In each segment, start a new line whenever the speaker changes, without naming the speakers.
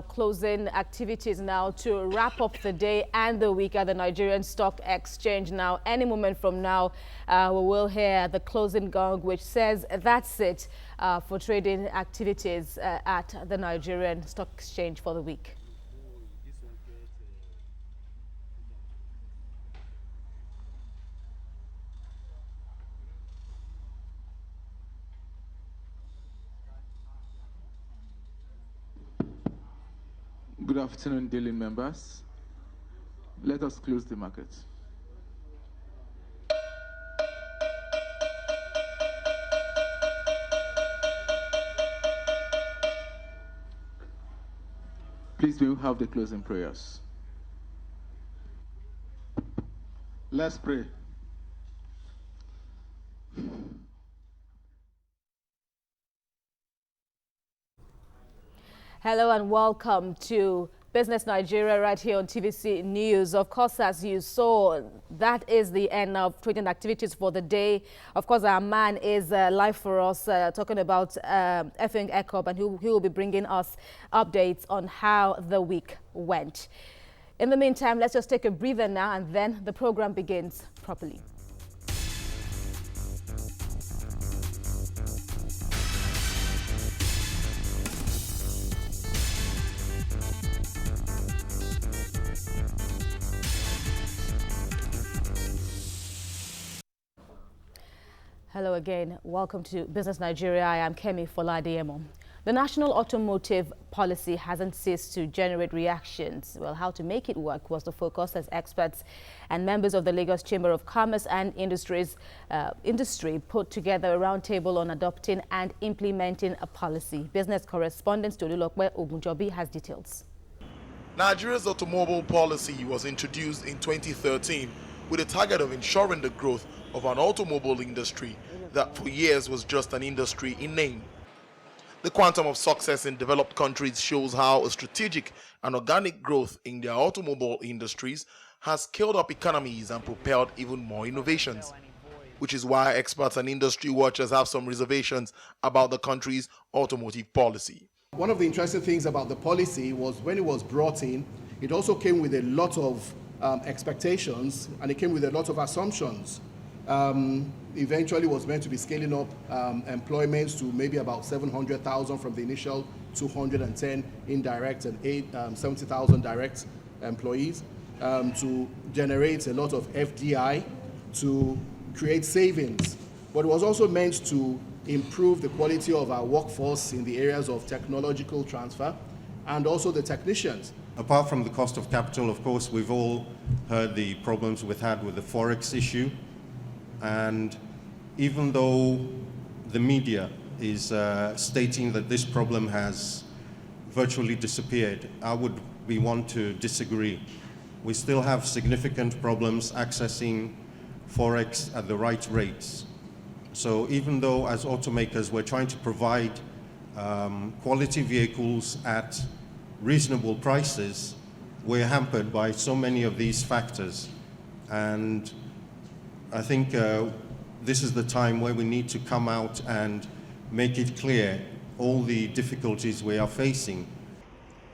closing activities now to wrap up the day and the week at the Nigerian Stock Exchange. Now, any moment from now, we will hear the closing gong, which says that's it for trading activities at the Nigerian Stock Exchange for the week.
Good afternoon, daily members. Let us close the market. Please, we will have the closing prayers. Let's pray.
Hello and welcome to Business Nigeria right here on TVC News. Of course, as you saw, that is the end of trading activities for the day. Of course, our man is live for us talking about Efing Ecob, and he will be bringing us updates on how the week went. In the meantime, let's just take a breather now, and then the program begins properly. Hello again. Welcome to Business Nigeria. I am Kemi Foladiemo. The national automotive policy hasn't ceased to generate reactions. Well, how to make it work was the focus as experts and members of the Lagos Chamber of Commerce and Industry put together a roundtable on adopting and implementing a policy. Business correspondent Tolulokwe Ogunjobi has details.
Nigeria's automobile policy was introduced in 2013 with a target of ensuring the growth of an automobile industry that for years was just an industry in name. The quantum of success in developed countries shows how a strategic and organic growth in their automobile industries has scaled up economies and propelled even more innovations, which is why experts and industry watchers have some reservations about the country's automotive policy.
One of the interesting things about the policy was when it was brought in, it also came with a lot of expectations, and it came with a lot of assumptions. Eventually was meant to be scaling up employments to maybe about 700,000 from the initial 210 indirect and 70,000 direct employees, to generate a lot of FDI, to create savings. But it was also meant to improve the quality of our workforce in the areas of technological transfer and also the technicians.
Apart from the cost of capital, of course, we've all heard the problems we've had with the Forex issue. And even though the media is stating that this problem has virtually disappeared, I would be one to disagree. We still have significant problems accessing Forex at the right rates. So even though as automakers we're trying to provide quality vehicles at reasonable prices, we're hampered by so many of these factors. And I think this is the time where we need to come out and make it clear all the difficulties we are facing.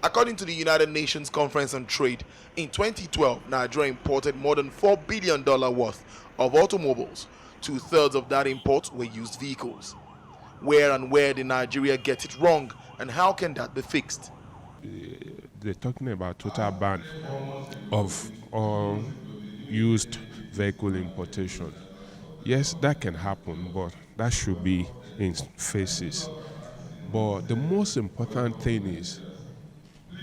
According to the United Nations Conference on Trade, in 2012, Nigeria imported more than $4 billion worth of automobiles. 2/3 of that import were used vehicles. Where did Nigeria get it wrong, and how can that be fixed?
They're talking about total ban of all used vehicle importation. Yes, that can happen, but that should be in phases. But the most important thing is,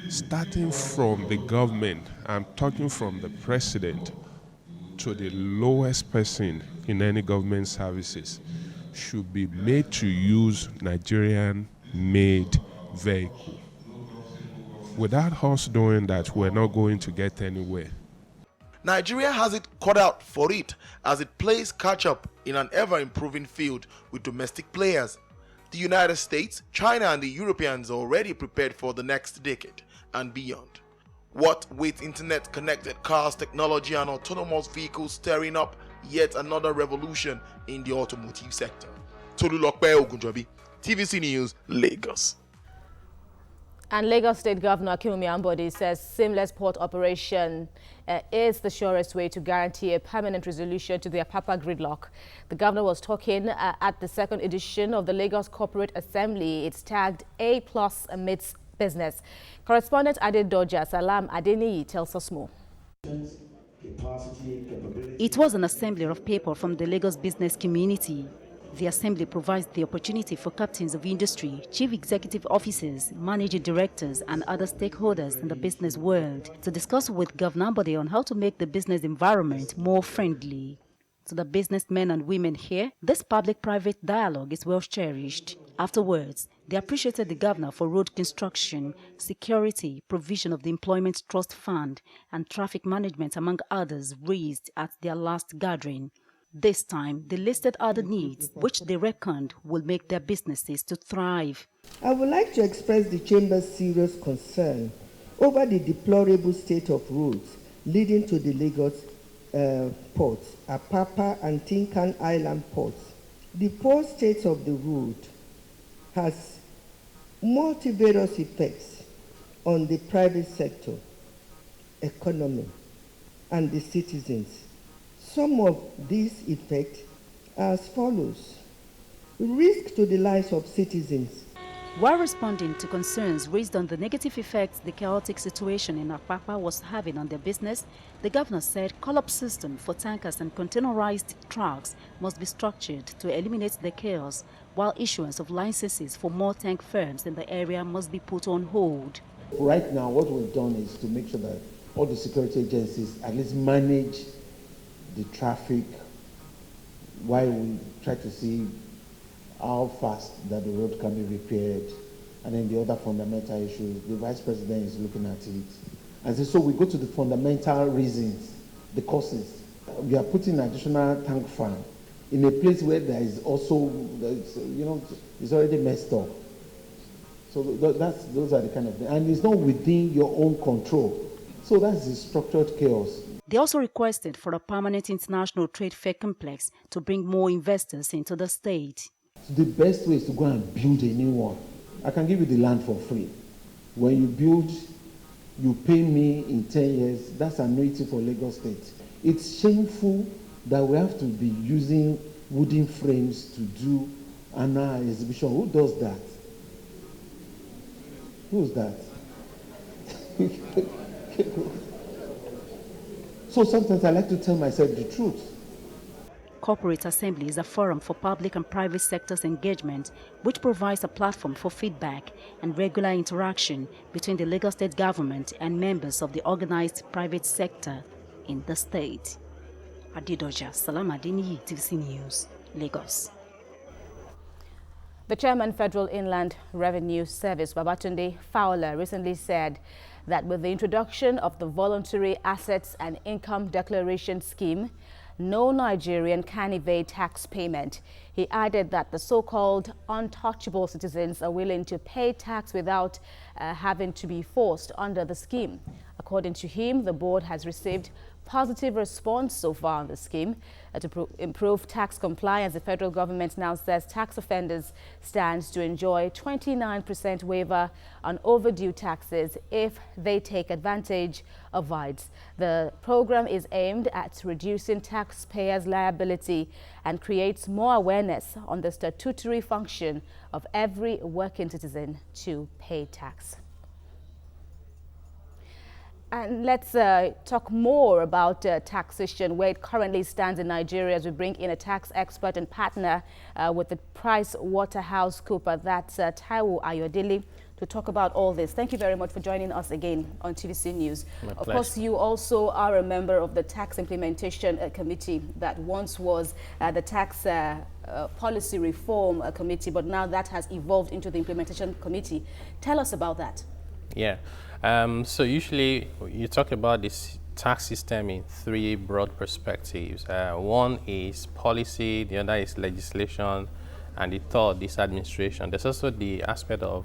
starting from the government, I'm talking from the president to the lowest person in any government services, should be made to use Nigerian-made vehicle. Without us doing that, we're not going to get anywhere.
Nigeria has it cut out for it as it plays catch-up in an ever-improving field with domestic players. The United States, China and the Europeans are already prepared for the next decade and beyond. What with internet-connected cars, technology and autonomous vehicles stirring up yet another revolution in the automotive sector. Tolulokwe Ogunjobi, TVC News, Lagos.
And Lagos State Governor Akinwumi Ambode says seamless port operation is the surest way to guarantee a permanent resolution to the Apapa gridlock. The governor was talking at the second edition of the Lagos Corporate Assembly. It's tagged A+ amidst business. Correspondent Adedoja Salam Adeniyi tells us more.
It was an assembly of people from the Lagos business community. The assembly provides the opportunity for captains of industry, chief executive officers, managing directors, and other stakeholders in the business world to discuss with Governor Ambode on how to make the business environment more friendly. To the businessmen and women here, this public-private dialogue is well cherished. Afterwards, they appreciated the governor for road construction, security, provision of the Employment Trust Fund, and traffic management, among others, raised at their last gathering. This time, they listed other needs which they reckoned will make their businesses to thrive.
I would like to express the Chamber's serious concern over the deplorable state of roads leading to the Lagos ports, Apapa and Tinkan Island ports. The poor state of the road has multivarious effects on the private sector, economy, and the citizens. Some of these effects are as follows: risk to the lives of citizens.
While responding to concerns raised on the negative effects the chaotic situation in Apapa was having on their business, the governor said call-up system for tankers and containerized trucks must be structured to eliminate the chaos, while issuance of licenses for more tank firms in the area must be put on hold.
Right now, what we've done is to make sure that all the security agencies at least manage the traffic while we try to see how fast that the road can be repaired, and then the other fundamental issues, the vice president is looking at it. And so we go to the fundamental reasons, the causes. We are putting additional tank farm in a place where there is also, it's already messed up. So those are the kind of things, and it's not within your own control. So that's the structured chaos.
They also requested for a permanent international trade fair complex to bring more investors into the state.
The best way is to go and build a new one. I can give you the land for free. When you build, you pay me in 10 years. That's annuity for Lagos State. It's shameful that we have to be using wooden frames to do an exhibition. Who does that? Who's that? So sometimes I like to tell myself the truth.
Corporate Assembly is a forum for public and private sectors engagement, which provides a platform for feedback and regular interaction between the Lagos State government and members of the organized private sector in the state. Adedoja Salam Adeniyi, TVC News, Lagos.
The chairman, Federal Inland Revenue Service, Babatunde Fowler, recently said that with the introduction of the Voluntary Assets and Income Declaration Scheme, no Nigerian can evade tax payment. He added that the so-called untouchable citizens are willing to pay tax without having to be forced under the scheme. According to him, the board has received positive response so far on the scheme. To improve tax compliance, the federal government now says tax offenders stand to enjoy 29% waiver on overdue taxes if they take advantage of VIDs. The program is aimed at reducing taxpayers' liability and creates more awareness on the statutory function of every working citizen to pay tax. And let's talk more about taxation, where it currently stands in Nigeria, as we bring in a tax expert and partner with the PricewaterhouseCoopers, that's Taiwo Ayodele, to talk about all this. Thank you very much for joining us again on TVC News. Of course, you also are a member of the Tax Implementation Committee that once was the Tax Policy Reform Committee, but now that has evolved into the Implementation Committee. Tell us about that.
Yeah. So usually you talk about this tax system in three broad perspectives. One is policy, the other is legislation, and the third is administration. There's also the aspect of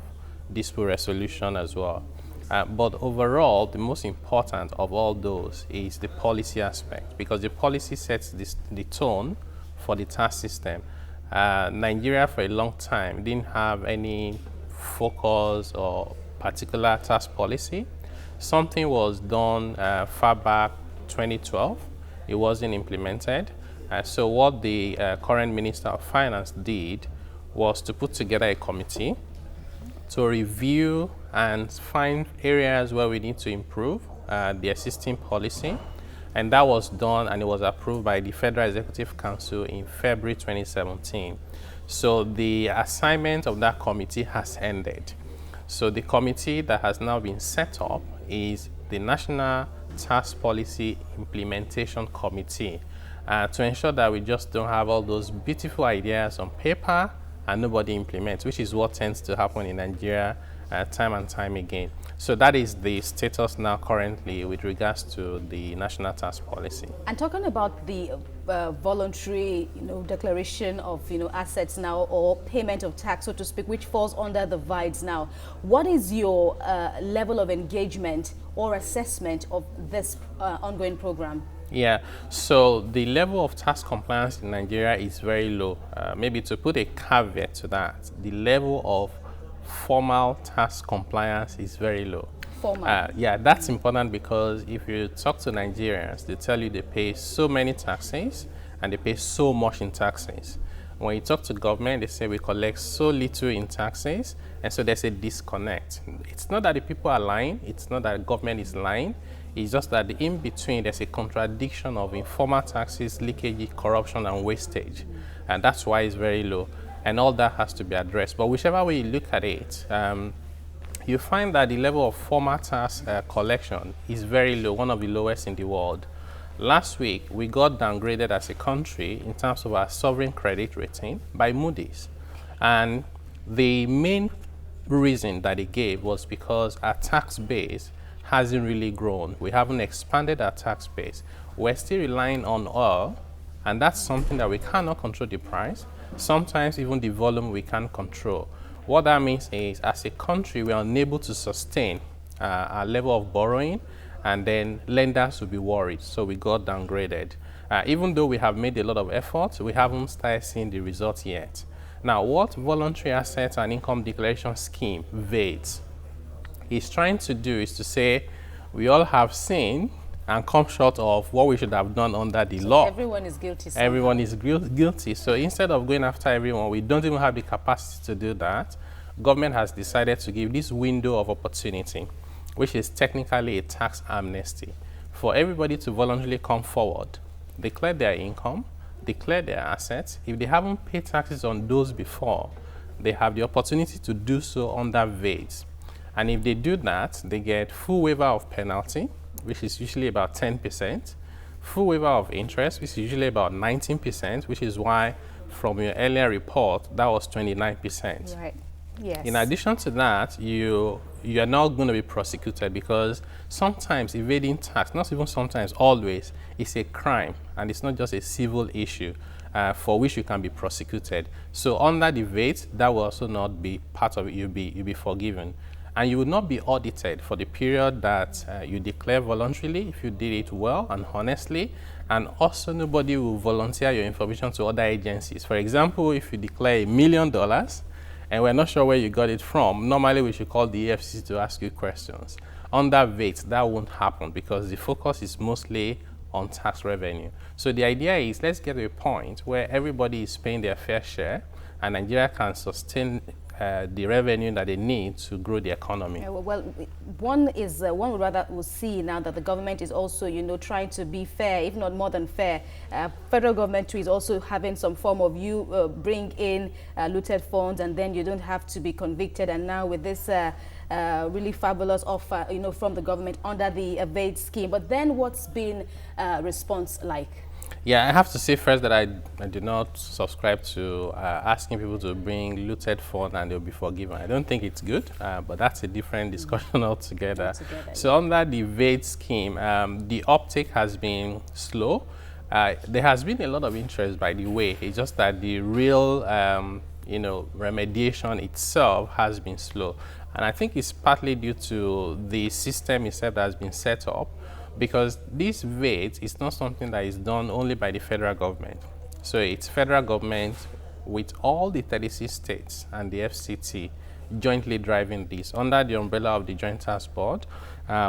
dispute resolution as well. But overall, the most important of all those is the policy aspect, because the policy sets the tone for the tax system. Nigeria for a long time didn't have any focus or particular tax policy. Something was done far back 2012. It wasn't implemented. So what the current Minister of Finance did was to put together a committee to review and find areas where we need to improve the existing policy. And that was done, and it was approved by the Federal Executive Council in February 2017. So the assignment of that committee has ended. So the committee that has now been set up is the National Tax Policy Implementation Committee, to ensure that we just don't have all those beautiful ideas on paper and nobody implements, which is what tends to happen in Nigeria time and time again. So that is the status now currently with regards to the national tax policy.
And talking about the voluntary, declaration of, assets now, or payment of tax, so to speak, which falls under the VIDES now, what is your level of engagement or assessment of this ongoing program?
Yeah, so the level of tax compliance in Nigeria is very low. Maybe to put a caveat to that, the level of formal tax compliance is very low.
Formal?
Yeah, that's important because if you talk to Nigerians, they tell you they pay so many taxes and they pay so much in taxes. When you talk to government, they say we collect so little in taxes, and so there's a disconnect. It's not that the people are lying, it's not that the government is lying, it's just that in between there's a contradiction of informal taxes, leakage, corruption, and wastage. And that's why it's very low. And all that has to be addressed. But whichever way you look at it, you find that the level of formal tax collection is very low, one of the lowest in the world. Last week, we got downgraded as a country in terms of our sovereign credit rating by Moody's. And the main reason that it gave was because our tax base hasn't really grown. We haven't expanded our tax base. We're still relying on oil, and that's something that we cannot control the price. Sometimes even the volume we can't control. What that means is, as a country, we are unable to sustain our level of borrowing, and then lenders will be worried, so we got downgraded. Even though we have made a lot of efforts, we haven't started seeing the results yet. Now, what Voluntary Assets and Income Declaration Scheme, VADES, is trying to do is to say, we all have seen and come short of what we should have done under the law.
Everyone is guilty somehow.
Everyone is guilty. So instead of going after everyone, we don't even have the capacity to do that. Government has decided to give this window of opportunity, which is technically a tax amnesty, for everybody to voluntarily come forward, declare their income, declare their assets. If they haven't paid taxes on those before, they have the opportunity to do so under VADES. And if they do that, they get full waiver of penalty, which is usually about 10%, full waiver of interest, which is usually about 19%, which is why from your earlier report, that was 29%.
Right. Yes.
In addition to that, you are not going to be prosecuted, because sometimes evading tax, not even sometimes, always, is a crime, and it's not just a civil issue for which you can be prosecuted. So under the VADES, that will also not be part of it. You'll be forgiven. And you will not be audited for the period that you declare voluntarily, if you did it well and honestly. And also, nobody will volunteer your information to other agencies. For example, if you declare $1 million and we're not sure where you got it from, normally we should call the EFCC to ask you questions. Under VATE, that won't happen because the focus is mostly on tax revenue. So the idea is, let's get to a point where everybody is paying their fair share and Nigeria can sustain the revenue that they need to grow the economy.
Well, one would rather see now that the government is also, trying to be fair, if not more than fair. Federal government too is also having some form of bring in looted funds, and then you don't have to be convicted. And now with this really fabulous offer, from the government under the VADE scheme. But then what's been response like?
Yeah, I have to say first that I do not subscribe to asking people to bring looted funds and they'll be forgiven. I don't think it's good, but that's a different discussion altogether. So under the VADE scheme, the uptake has been slow. There has been a lot of interest, by the way. It's just that the real, remediation itself has been slow. And I think it's partly due to the system itself that has been set up, because this VADE is not something that is done only by the federal government. So it's federal government with all the 36 states and the FCT jointly driving this under the umbrella of the Joint Task Board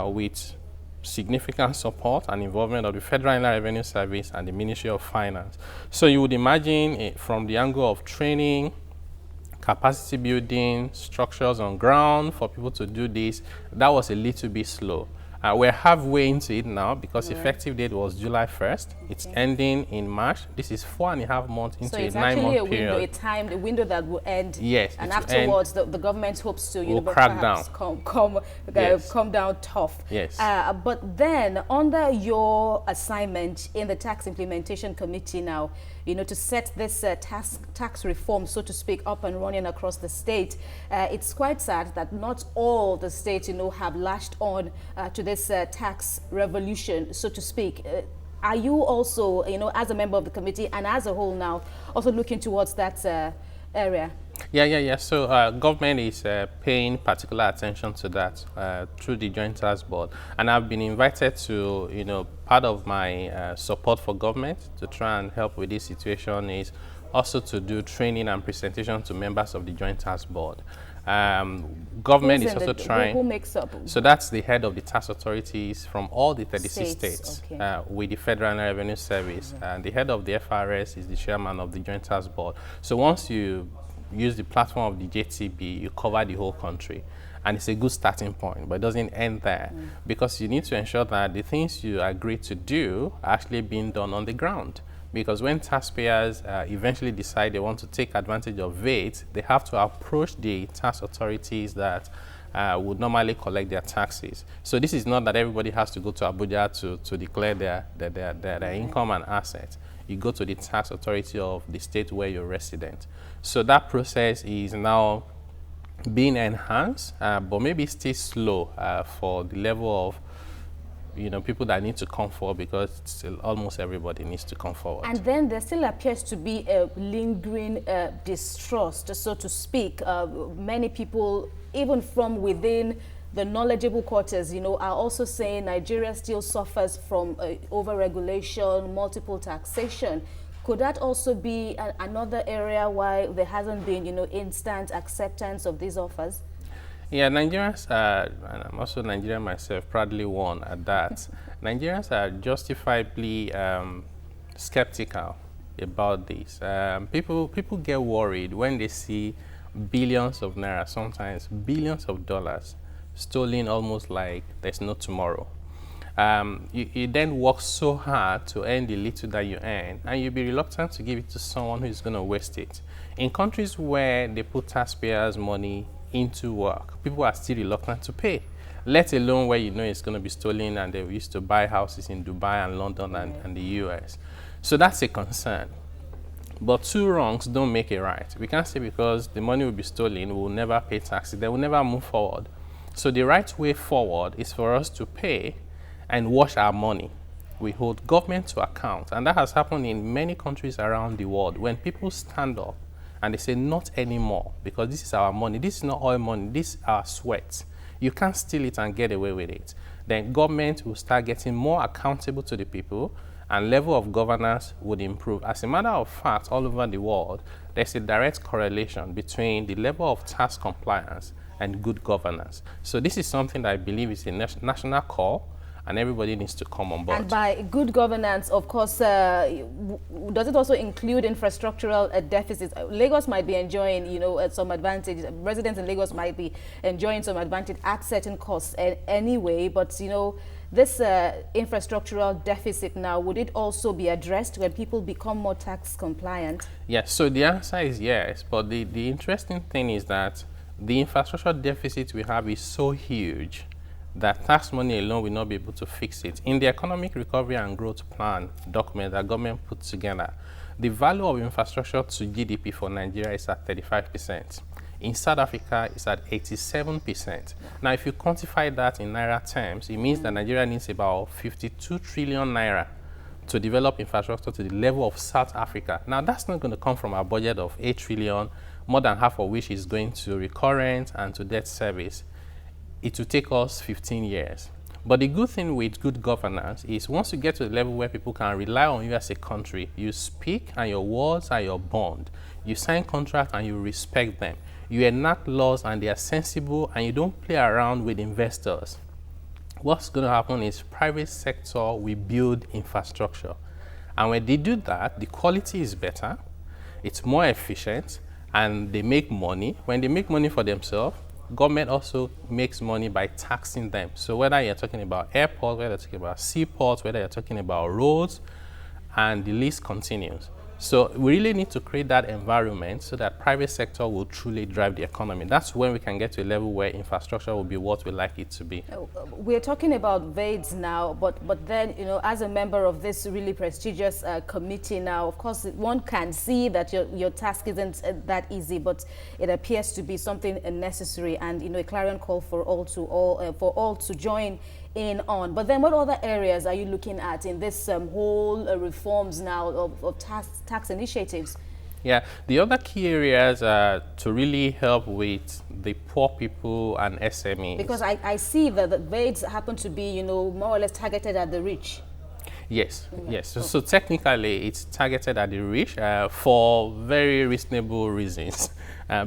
with significant support and involvement of the Federal Inland Revenue Service and the Ministry of Finance. So you would imagine it from the angle of training, capacity building, structures on ground for people to do this, that was a little bit slow. We're halfway into it now because effective date was July 1st. It's ending in March. This is 4.5 months into a 9-month period.
So it's actually a window that will end.
Yes.
And afterwards, the government hopes to
crack down.
Come down tough.
Yes.
But then, under your assignment in the Tax Implementation Committee now, to set this tax reform, so to speak, up and running across the state, it's quite sad that not all the states, have latched on to this tax revolution, so to speak. Are you also, as a member of the committee and as a whole now, also looking towards that area?
Yeah. So government is paying particular attention to that through the Joint Task Board. And I've been invited to, part of my support for government to try and help with this situation is also to do training and presentation to members of the Joint Task Board. Government is also trying.
Who makes up?
So that's the head of the tax authorities from all the 36 states
okay.
With the Federal Revenue Service. And the head of the FRS is the chairman of the Joint Task Board. So once you use the platform of the JTB, you cover the whole country. And it's a good starting point, but it doesn't end there because you need to ensure that the things you agree to do are actually being done on the ground. Because when taxpayers eventually decide they want to take advantage of it, they have to approach the tax authorities that would normally collect their taxes. So this is not that everybody has to go to Abuja to declare their income and assets. You go to the tax authority of the state where you're resident. So that process is now being enhanced, but maybe still slow for the level of people that need to come forward, because still almost everybody needs to come forward.
And then there still appears to be a lingering distrust, so to speak. Many people, even from within the knowledgeable quarters, are also saying Nigeria still suffers from overregulation, multiple taxation. Could that also be another area why there hasn't been, instant acceptance of these offers?
Yeah, Nigerians are, and I'm also Nigerian myself, proudly one at that. Nigerians are justifiably skeptical about this. People get worried when they see billions of naira, sometimes billions of dollars, stolen almost like there's no tomorrow. You then work so hard to earn the little that you earn, and you'll be reluctant to give it to someone who's going to waste it. In countries where they put taxpayers' money into work, people are still reluctant to pay, let alone where it's going to be stolen, and they used to buy houses in Dubai and London and the US. So that's a concern. But two wrongs don't make a right. We can't say because the money will be stolen, we will never pay taxes. They will never move forward. So the right way forward is for us to pay and wash our money. We hold government to account. And that has happened in many countries around the world. When people stand up and they say, not anymore, because this is our money, this is not oil money, this is our sweat. You can't steal it and get away with it. Then government will start getting more accountable to the people, and level of governance would improve. As a matter of fact, all over the world, there's a direct correlation between the level of tax compliance and good governance. So this is something that I believe is a national call, and everybody needs to come on board.
And by good governance, of course, does it also include infrastructural deficits? Lagos might be enjoying, some advantage. Residents in Lagos might be enjoying some advantage at certain costs anyway. But, this infrastructural deficit now, would it also be addressed when people become more tax compliant?
Yes, so the answer is yes. But the interesting thing is that the infrastructure deficit we have is so huge that tax money alone will not be able to fix it. In the Economic Recovery and Growth Plan document that government put together, the value of infrastructure to GDP for Nigeria is at 35%. In South Africa, it's at 87%. Now, if you quantify that in Naira terms, it means that Nigeria needs about 52 trillion Naira to develop infrastructure to the level of South Africa. Now, that's not going to come from our budget of 8 trillion, more than half of which is going to recurrent and to debt service. It will take us 15 years. But the good thing with good governance is once you get to the level where people can rely on you as a country, you speak and your words are your bond. You sign contracts and you respect them. you enact laws and they are sensible and you don't play around with investors, what's going to happen is private sector will build infrastructure. And when they do that, the quality is better, it's more efficient, and they make money. When they make money for themselves, government also makes money by taxing them. So whether you're talking about airports, whether you're talking about seaports, whether you're talking about roads, and the list continues. So we really need to create that environment so that private sector will truly drive the economy. That's when we can get to a level where infrastructure will be what we like it to be.
We're talking about VADES now, but then, you know, as a member of this really prestigious committee now, of course, one can see that your task isn't that easy, but it appears to be something necessary and, you know, a clarion call for all to join in on. But then what other areas are you looking at in this whole reforms now of tax initiatives?
Yeah, the other key areas to really help with the poor people and SMEs.
Because I see that the VADES happen to be, you know, more or less targeted at the rich.
Yes, yes. So technically, it's targeted at the rich for very reasonable reasons.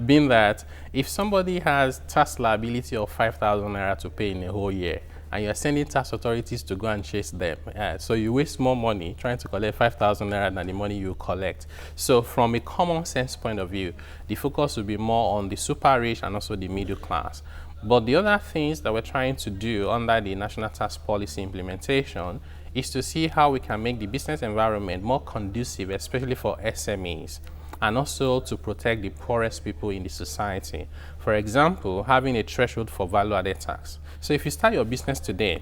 Being that if somebody has tax liability of 5,000 naira to pay in a whole year, and you're sending tax authorities to go and chase them. So you waste more money trying to collect 5,000 naira than the money you collect. So from a common sense point of view, the focus will be more on the super rich and also the middle class. But the other things that we're trying to do under the National Tax Policy implementation is to see how we can make the business environment more conducive, especially for SMEs, and also to protect the poorest people in the society. For example, having a threshold for value-added tax. So if you start your business today,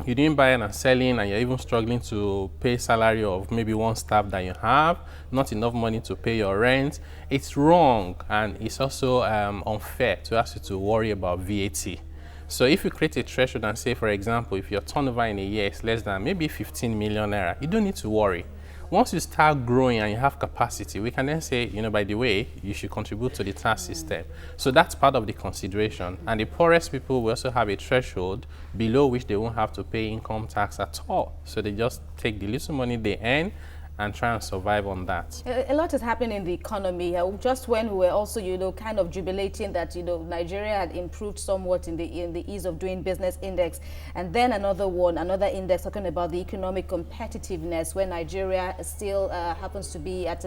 you're doing buying and selling, and you're even struggling to pay salary of maybe one staff that you have, not enough money to pay your rent, it's wrong, and it's also unfair to ask you to worry about VAT. So if you create a threshold and say, for example, if your turnover in a year is less than maybe 15 million naira, you don't need to worry. Once you start growing and you have capacity, we can then say, you know, by the way, you should contribute to the tax system. So that's part of the consideration. And the poorest people will also have a threshold below which they won't have to pay income tax at all. So they just take the little money they earn and try and survive on that.
A lot is happening in the economy. Just when we were also, you know, kind of jubilating that, you know, Nigeria had improved somewhat in the ease of doing business index, and then another index talking about the economic competitiveness, where Nigeria still happens to be at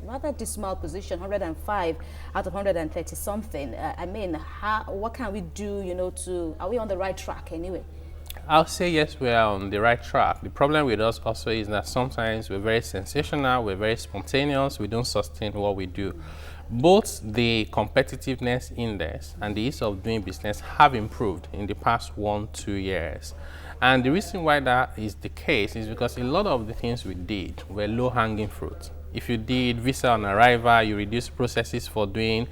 rather dismal position, 105 out of 130 something. I mean, what can we do, you know, are we on the right track anyway?
I'll say yes, we are on the right track. The problem with us also is that sometimes we're very sensational, we're very spontaneous, we don't sustain what we do. Both the competitiveness index and the ease of doing business have improved in the past 1-2 years. And the reason why that is the case is because a lot of the things we did were low-hanging fruit. If you did visa on arrival, you reduce processes for doing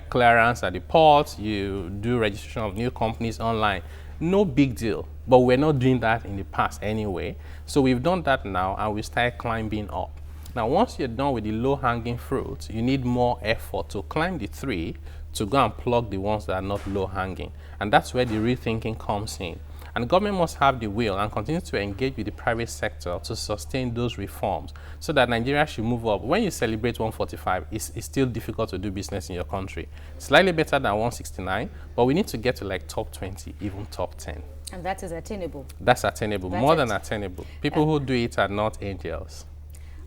clearance at the port, you do registration of new companies online. No big deal, but we're not doing that in the past anyway. So we've done that now, and we start climbing up. Now, once you're done with the low-hanging fruit, you need more effort to climb the tree to go and plug the ones that are not low-hanging. And that's where the rethinking comes in. And government must have the will and continue to engage with the private sector to sustain those reforms so that Nigeria should move up. When you celebrate 145, it's still difficult to do business in your country. Slightly better than 169, but we need to get to like top 20, even top 10.
And that is attainable.
That's attainable, more than attainable. People who do it are not angels.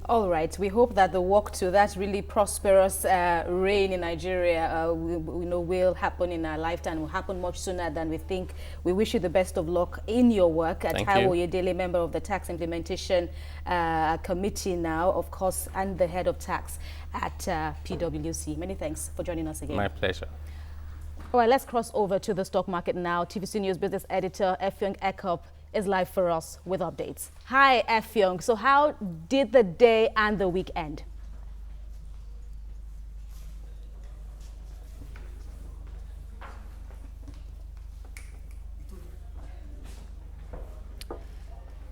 All right. We hope that the walk to that really prosperous reign in Nigeria will happen in our lifetime, will happen much sooner than we think. We wish you the best of luck in your work. Taiwo Oyedele, member of the Tax Implementation Committee now, of course, and the head of tax at PwC. Many thanks for joining us again.
My pleasure.
All right, let's cross over to the stock market now. TVC News business editor Effiong Ekop is live for us with updates. Hi, Effiong. So how did the day and the week end?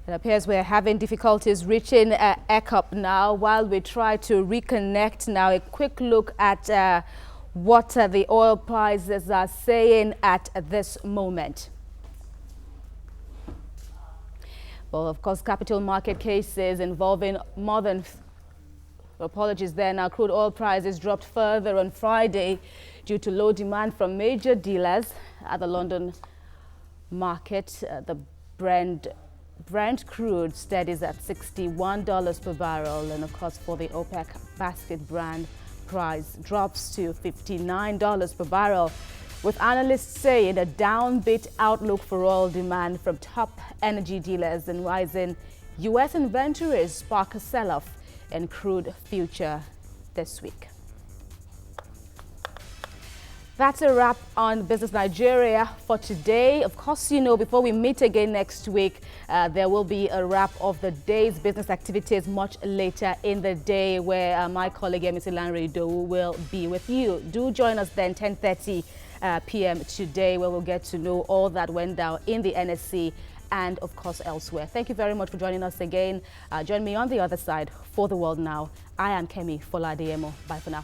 It appears we're having difficulties reaching Ekop now. While we try to reconnect now, a quick look at what the oil prices are saying at this moment. Well, of course, capital market cases involving more than Apologies there. Now, crude oil prices dropped further on Friday due to low demand from major dealers at the London market. The Brent crude steadies at $61 per barrel, and of course for the OPEC basket brand price drops to $59 per barrel, with analysts saying a downbeat outlook for oil demand from top energy dealers and rising U.S. inventories spark a sell-off in crude future this week. That's a wrap on Business Nigeria for today. Of course, you know, before we meet again next week, there will be a wrap of the day's business activities much later in the day, where my colleague Mr. Lanre Dowu will be with you. Do join us then 10:30 p.m. today, where we'll get to know all that went down in the NSC and, of course, elsewhere. Thank you very much for joining us again. Join me on the other side for The World Now. I am Kemi Foladiemo. Bye for now.